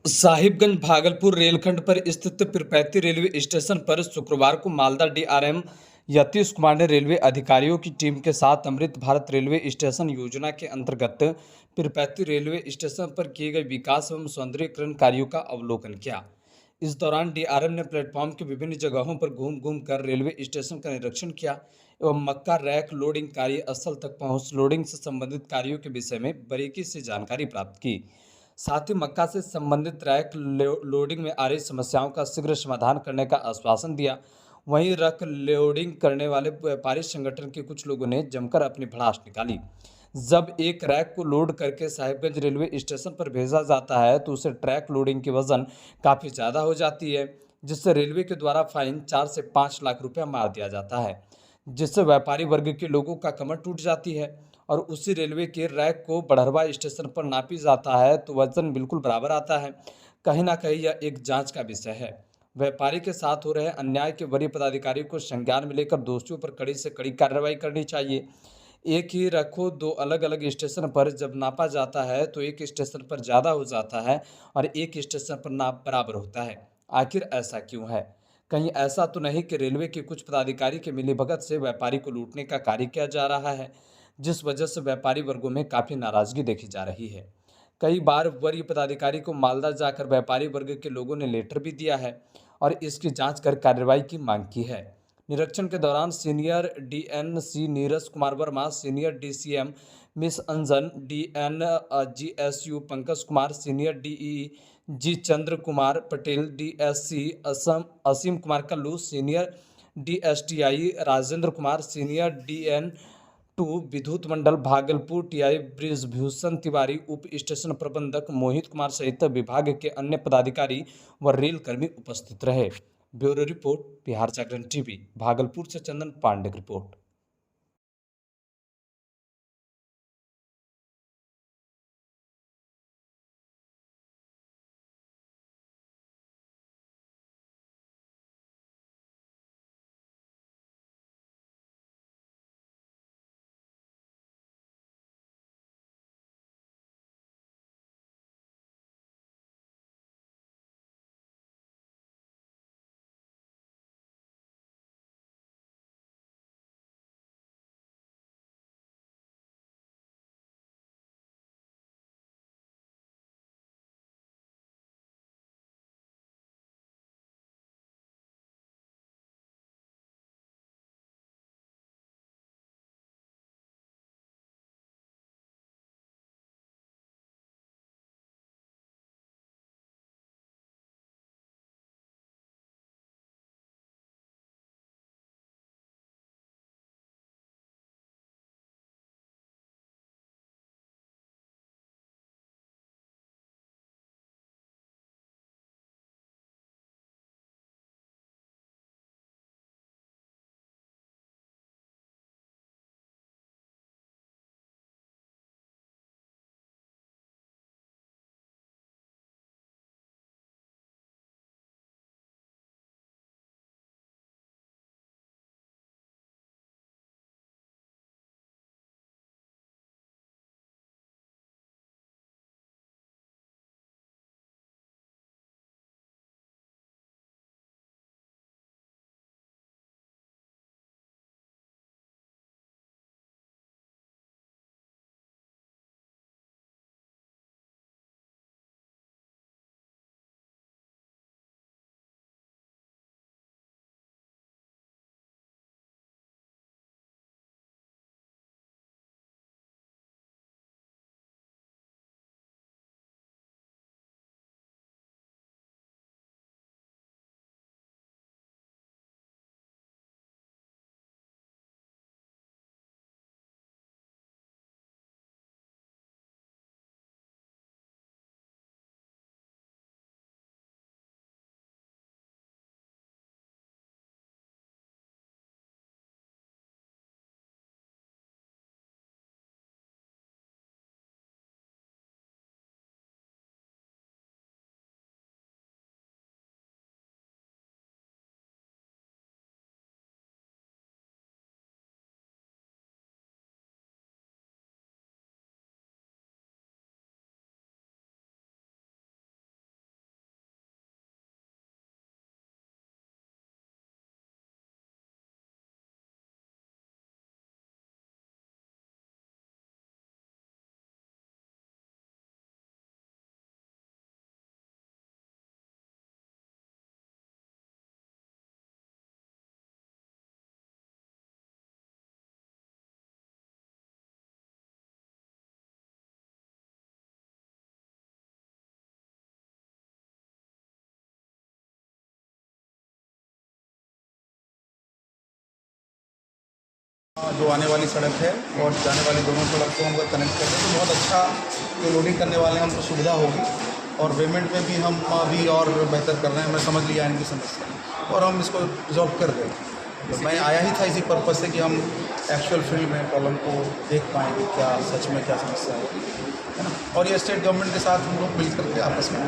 साहिबगंज भागलपुर रेलखंड पर स्थित पीरपैंती रेलवे स्टेशन पर शुक्रवार को मालदा डीआरएम यतीश कुमार ने रेलवे अधिकारियों की टीम के साथ अमृत भारत रेलवे स्टेशन योजना के अंतर्गत पीरपैंती रेलवे स्टेशन पर किए गए विकास एवं सौंदर्यीकरण कार्यों का अवलोकन किया। इस दौरान डीआरएम ने प्लेटफॉर्म के विभिन्न जगहों पर घूम घूम कर रेलवे स्टेशन का निरीक्षण किया एवं मक्का रैक लोडिंग कार्यस्थल तक पहुंच लोडिंग से संबंधित कार्यों के विषय में बारीकी से जानकारी प्राप्त की। साथ ही मक्का से संबंधित रैक लोडिंग में आ रही समस्याओं का शीघ्र समाधान करने का आश्वासन दिया। वहीं रैक लोडिंग करने वाले व्यापारी संगठन के कुछ लोगों ने जमकर अपनी भड़ास निकाली। जब एक रैक को लोड करके साहिबगंज रेलवे स्टेशन पर भेजा जाता है तो उसे ट्रैक लोडिंग की वजन काफ़ी ज़्यादा हो जाती है, जिससे रेलवे के द्वारा फाइन 4 से 5 लाख रुपया मार दिया जाता है, जिससे व्यापारी वर्ग के लोगों का कमर टूट जाती है। और उसी रेलवे के रैक को बड़हरवा स्टेशन पर नापी जाता है तो वजन बिल्कुल बराबर आता है। कहीं ना कहीं यह एक जांच का विषय है। व्यापारी के साथ हो रहे अन्याय के वरीय पदाधिकारी को संज्ञान में लेकर दोषियों पर कड़ी से कड़ी कार्रवाई करनी चाहिए। एक ही रखो दो अलग अलग स्टेशन पर जब नापा जाता है तो एक स्टेशन पर ज़्यादा हो जाता है और एक स्टेशन पर नाप बराबर होता है। आखिर ऐसा क्यों है? कहीं ऐसा तो नहीं कि रेलवे के कुछ पदाधिकारी के मिलीभगत से व्यापारी को लूटने का कार्य किया जा रहा है, जिस वजह से व्यापारी वर्गों में काफ़ी नाराजगी देखी जा रही है। कई बार वरीय पदाधिकारी को मालदा जाकर व्यापारी वर्ग के लोगों ने लेटर भी दिया है और इसकी जांच कर कार्रवाई की मांग की है। निरीक्षण के दौरान senior DNC Neeraj Kumar Verma, senior DCM miss Anjan, DN GSU Pankaj Kumar, senior DE G Chandra Kumar Patel, DSC असम Asim Kumar Kallu, senior DSTI Rajendra Kumar, senior DN two विद्युत मंडल भागलपुर टीआई ब्रिजभूषण तिवारी, उप स्टेशन प्रबंधक मोहित कुमार सहित विभाग के अन्य पदाधिकारी व रेल कर्मी उपस्थित रहे। ब्यूरो रिपोर्ट, बिहार जागरण टीवी, भागलपुर से चंदन पांडे की रिपोर्ट। जो आने वाली सड़क है और जाने वाली दोनों सड़क को हम अगर कनेक्ट कर दें तो बहुत अच्छा जो लोडिंग करने वाले हैं उनको सुविधा होगी और पेमेंट में भी हम अभी और बेहतर कर रहे हैं। मैं समझ लिया इनकी समस्या और हम इसको रिजॉल्व कर दें। तो मैं आया ही था इसी पर्पज से कि हम एक्चुअल फील्ड में प्रॉब्लम को देख पाएँ कि क्या सच में क्या समस्या है ना। और ये स्टेट गवर्नमेंट के साथ हम लोग मिल करके आपस में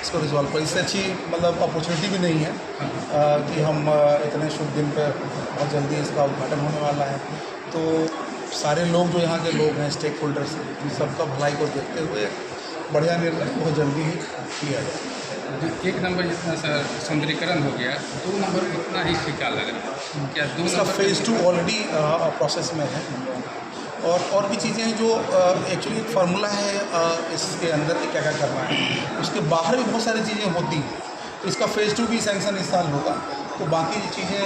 इसको रिजॉल्व करें। इससे अच्छी मतलब अपॉर्चुनिटी भी नहीं है कि हम इतने शुभ दिन पर बहुत जल्दी इसका उद्घाटन होने वाला है। तो सारे लोग जो यहाँ के लोग हैं स्टेक होल्डर्स सबका भलाई को देखते हुए बढ़िया निर्णय बहुत जल्दी ही किया जाए। एक नंबर जितना सर सौंदर्यीकरण हो गया, 2 नंबर उतना ही फीका लग रहा है। क्या 2 इसका नंबर फेज़ 2 ऑलरेडी प्रोसेस में है और भी चीज़ें हैं जो एक्चुअली एक फार्मूला है इसके अंदर कि क्या क्या करना है, उसके बाहर भी बहुत सारी चीज़ें होती हैं। तो इसका फेज़ 2 भी सैंक्शन इस साल होगा, तो बाकी चीज़ें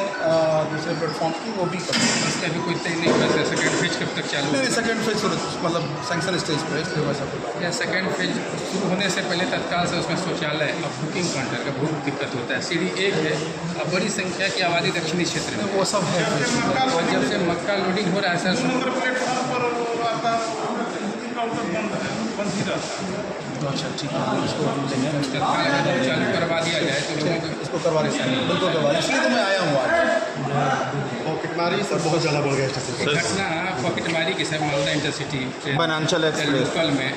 दूसरे प्लेटफॉर्म की वो भी करते हैं। इसका भी कोई तय नहीं हुआ सर, सेकेंड फेज कब तक चालू नहीं, सेकेंड फेज मतलब सैंक्शन स्टेज पर है, इसलिए वैसा कोई या सेकेंड फेज शुरू होने से पहले तत्काल से उसमें शौचालय और बुकिंग काउंटर का बहुत दिक्कत होता है। सीढ़ी 1 है, अब बड़ी संख्या की आबादी दक्षिणी क्षेत्र में, वो सब है। और जब से मक्का लोडिंग हो रहा है अच्छा ठीक है, इसको तत्काल अगर चालू करवा दिया जाए तो लोगों को इसको करवा रहे हैं, बिल्कुल करवा रहे हैं, इसलिए तो मैं आया हूँ आज। पॉकेटमारी सब बहुत ज़्यादा बढ़ गया स्टेशन। घटना पॉकेटमारी के सब मालदा इंटरसिटी बनांचल एक्सप्रेस लोकल में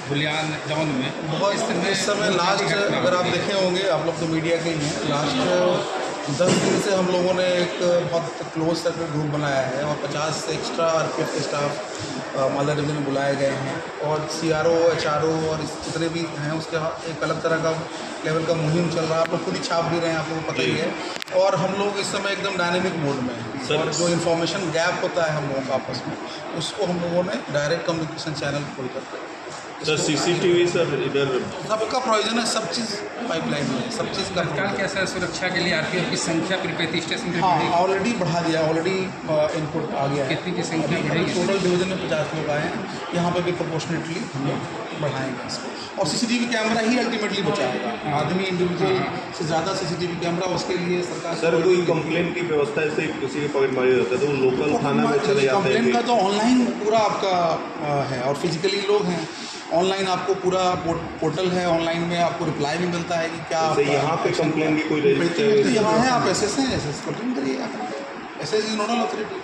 बुलियान टाउन में बहुत इस समय लास्ट अगर आप देखे होंगे, आप लोग तो मीडिया के ही हैं, लास्ट 10 दिन से हम लोगों ने एक बहुत क्लोज सर्किट ग्रुप बनाया है और 50 से एक्स्ट्रा RPF के स्टाफ मालदा डिवीजन में बुलाए गए हैं और CRO HRO और जितने भी हैं उसके एक अलग तरह का लेवल का मुहिम चल रहा है। आप लोग खुद ही छाप भी रहे हैं, आप लोगों को पता ही है। और हम लोग इस समय एकदम डायनेमिक मोड में हैं और जो इन्फॉर्मेशन गैप होता है हम लोगों का आपस में, उसको हम लोगों ने डायरेक्ट कम्युनिकेशन चैनल खोल करके सर CCTV सर इधर सबका प्रोविजन है, सब चीज़ पाइपलाइन में है, सब चीज़ का तत्काल कैसा सुरक्षा के लिए RPF की संख्या प्रति स्टेशन पे हाँ बढ़ेगी? ऑलरेडी बढ़ा दिया, ऑलरेडी इनपुट आ गया है। कितनी की संख्या बढ़ेगी? टोटल डिवीजन में 50 लोग आए हैं, यहाँ पे भी प्रोपोर्शनेटली हम लोग बढ़ाएंगे इसको। और CCTV कैमरा ही अल्टीमेटली बचाएगा, आदमी इंडिविजुअल से ज़्यादा CCTV कैमरा उसके लिए सरकार। सर कोई कंप्लेंट की व्यवस्था ऐसे किसी के पॉकेटमारी होता है तो लोकल थाना में चले जाते हैं? कंप्लेन का तो ऑनलाइन पूरा आपका है और फिजिकली लोग हैं, ऑनलाइन आपको पूरा पोर्टल है, ऑनलाइन में आपको रिप्लाई भी मिलता है कि क्या यहाँ पे कंप्लेन की कोई तो यहाँ है, आप SS हैं, SS कंप्लेन करिए। SS is nodal authority,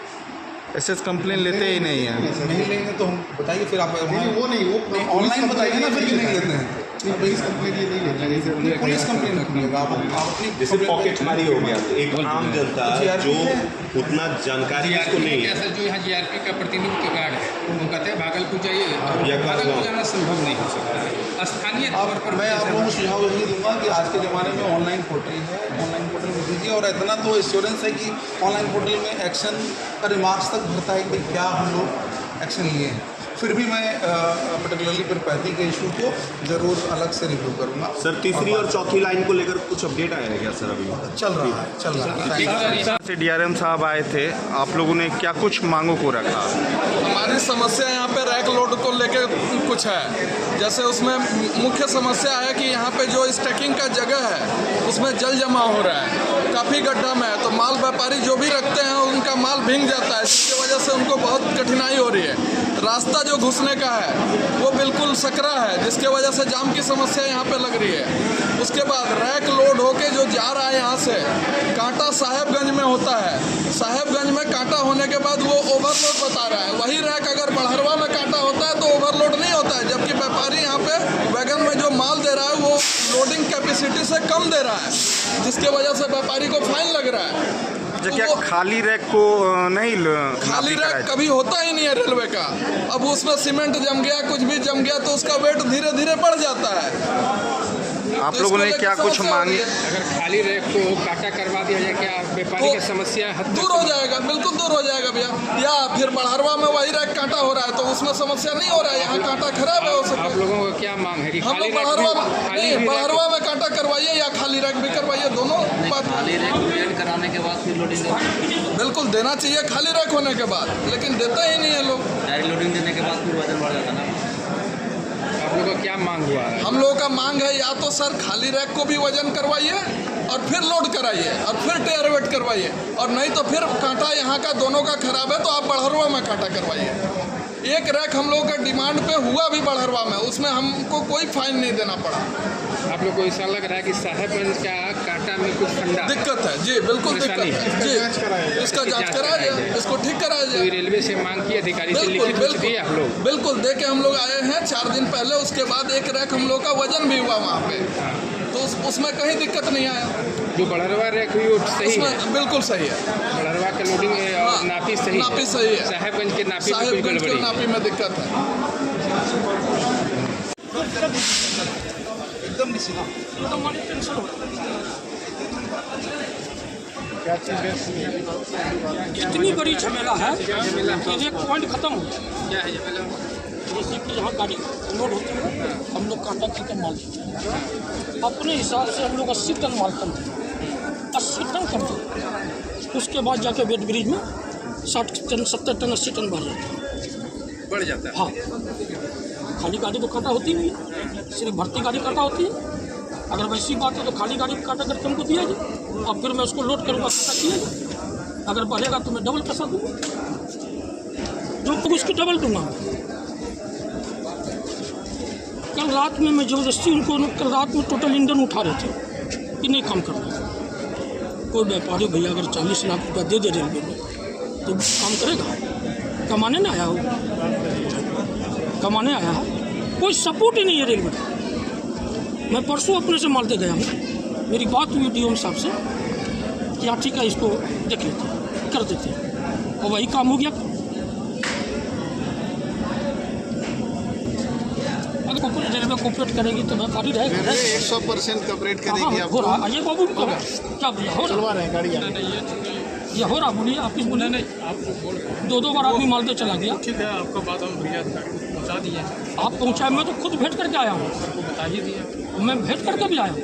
SS complain लेते ही नहीं है। नहीं लेंगे तो हम बताइए फिर आप वो नहीं ऑनलाइन बताइए ना फिर नहीं लेते हैं। पुलिस कंप्लेन ये नहीं लेता है, पुलिस कंप्लेन रखिएगा आप अपनी जैसे पॉकेटमारी हो गया तो एक आम जनता जो उतना जानकारी इसको नहीं है। ऐसा जो यहाँ GRP का प्रतिनिधित्व गार्ड है वो कहते हैं भागलपुर जाइए, या भागलपुर जाना संभव नहीं हो सकता। स्थानीय तौर पर मैं आप लोगों को सुझाव यही दूंगा कि आज के ज़माने में ऑनलाइन पोर्टल है, ऑनलाइन पोर्टल में दीजिए और इतना तो एश्योरेंस है कि ऑनलाइन पोर्टल में एक्शन का रिमार्क्स तक भरता है कि क्या हम लोग एक्शन लिए हैं। फिर भी मैं पर्टिकुलरली पिरपैती के इशू को ज़रूर अलग से रिव्यू करूँगा। सर तीसरी और चौथी लाइन को लेकर कुछ अपडेट आया है क्या सर? अभी चल रहा है। से DRM साहब आए थे, आप लोगों ने क्या कुछ मांगों को रखा? हमारी समस्या यहाँ पे रैक लोड को लेके कुछ है। जैसे उसमें मुख्य समस्या है कि यहाँ पे जो स्टैकिंग का जगह है उसमें जल जमा हो रहा है, काफ़ी गड्ढा में है, तो माल व्यापारी जो भी रखते हैं उनका माल भीग जाता है, जिसकी वजह से उनको बहुत कठिनाई हो रही है। रास्ता जो घुसने का है वो बिल्कुल सकरा है, जिसके वजह से जाम की समस्या यहाँ पे लग रही है। उसके बाद रैक लोड होके जो जा रहा है यहाँ से कांटा साहेबगंज में होता है, साहेबगंज में कांटा होने के बाद वो ओवरलोड बता रहा है। वही रैक अगर बड़हरवा में कांटा होता है तो ओवरलोड नहीं होता है, जबकि व्यापारी यहाँ पे वैगन में जो माल दे रहा है वो लोडिंग कैपेसिटी से कम दे रहा है, जिसके वजह से व्यापारी को फाइन लग रहा है। तो क्या खाली रैक को नहीं खाली रैक कभी होता ही नहीं है रेलवे का। अब उसमें सीमेंट जम गया, कुछ भी जम गया तो उसका वेट धीरे धीरे बढ़ जाता है। आप लोगों ने क्या कुछ मांगे? अगर खाली रैक को काटा करवा दिया जाए, क्या व्यापारी की समस्या दूर हो जाएगा? बिल्कुल दूर हो जाएगा भैया। या फिर बड़हरवा में वही रैक कांटा हो रहा है तो उसमें समस्या नहीं हो रहा है, यहाँ कांटा खराब है। आप लोगों को क्या मांग है कि हम लोग बड़हरवा में कांटा करवाइए या खाली रैक भी करवाइए, दोनों बात। खाली रैक कराने के बाद फिर लोडिंग बिल्कुल देना चाहिए खाली रैक होने के बाद, लेकिन देते ही नहीं है लोग। डायरेक्ट लोडिंग देने के बाद फिर वजन बढ़ जाता ना। आप लोगों का क्या मांग हुआ है? हम लोगों का मांग है या तो सर खाली रैक को भी वजन करवाइए और फिर लोड कराइए और फिर टेयर वेट करवाइए, और नहीं तो फिर कांटा यहाँ का दोनों का खराब है तो आप बड़हरवा में कांटा करवाइए। एक रैक हम लोगों का डिमांड पे हुआ भी बड़हरवा में, उसमें हमको कोई फाइन नहीं देना पड़ा। आप लोग को ऐसा लग रहा है कि साहेबगंज का कांटा में कुछ फंडा दिक्कत है जी, बिल्कुल दिक्कत है जी, इसका जांच कराया जाए, इसको ठीक कराया जाए। रेलवे से मांग की, अधिकारी से लिखित कुछ दिए आप लोग? बिल्कुल दे के हम लोग आए हैं 4 दिन पहले। उसके बाद एक रैक हम लोग का वजन भी हुआ वहाँ पे, तो उसमें कहीं दिक्कत नहीं आया। जो बड़हरवा रैक हुई वो सही है? बिल्कुल सही है, बड़हरवा का लोडिंग और नापी सही है? नापी सही है। साहेबगंज के नापी में कुछ साहेबगंज के गड़बड़ी? नापी में दिक्कत है। एकदम नहीं सीधा। इतनी बड़ी झमेला है कि एक पॉइंट खत्म हो गया। क्या है झमेला? जैसे कि यहाँ गाड़ी लोड होती है, हम लोग कांटा खत्म माल देते हैं। अपने हिसाब से हम लोग 80 टन माल कम देते हैं, 80 टन कम देते हैं। उसके बाद जाके वेट ब्रिज में 60 टन 70 टन 80 टन बढ़ जाता है, बढ़ जाता है? हाँ, खाली गाड़ी तो कांटा होती नहीं है, सिर्फ भर्ती गाड़ी कांटा होती है। अगर वैसी बात है तो खाली गाड़ी कांटा करके हमको दिया जाए, और फिर मैं उसको लोड करूँगा कांटा किया जाए। अगर बढ़ेगा तो मैं डबल पैसा दूँगा, जो तो उसकी डबल दूँगा। कल रात में मैं ज़बरदस्ती उनको, कल रात में टोटल इंजन उठा रहे थे कि नहीं काम करना। कोई व्यापारी भैया अगर 40 लाख रुपया दे दे रेलवे में तो काम करेगा? कमाने ना आया हो, कमाने आया है, कोई सपोर्ट ही नहीं है रेलवे का। मैं परसों अपने से माल दे गया हूँ, मेरी बात हुई डीएम साहब से कि हाँ ठीक है, इसको देख लेते कर देते, और वही काम हो गया। अगर रेलवे कोऑपरेट करेगी तो व्यापारी रहेगा। 100% कोऑपरेट करेगी। हो रहा ये बाबू क्या भैया हो रहा है गाड़ी, ये हो रहा, बोलिए आप किस बोले? नहीं आप 2 बार आदमी माल दे चला गया। ठीक है, आपका बात हम भैया पहुँचा दिए। आप पहुँचाए? मैं तो खुद भेंट करके आया हूँ, बता ही दिया। मैं भेंट करके भी आया हूँ,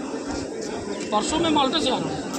परसों में मालदे से आ रहा हूँ।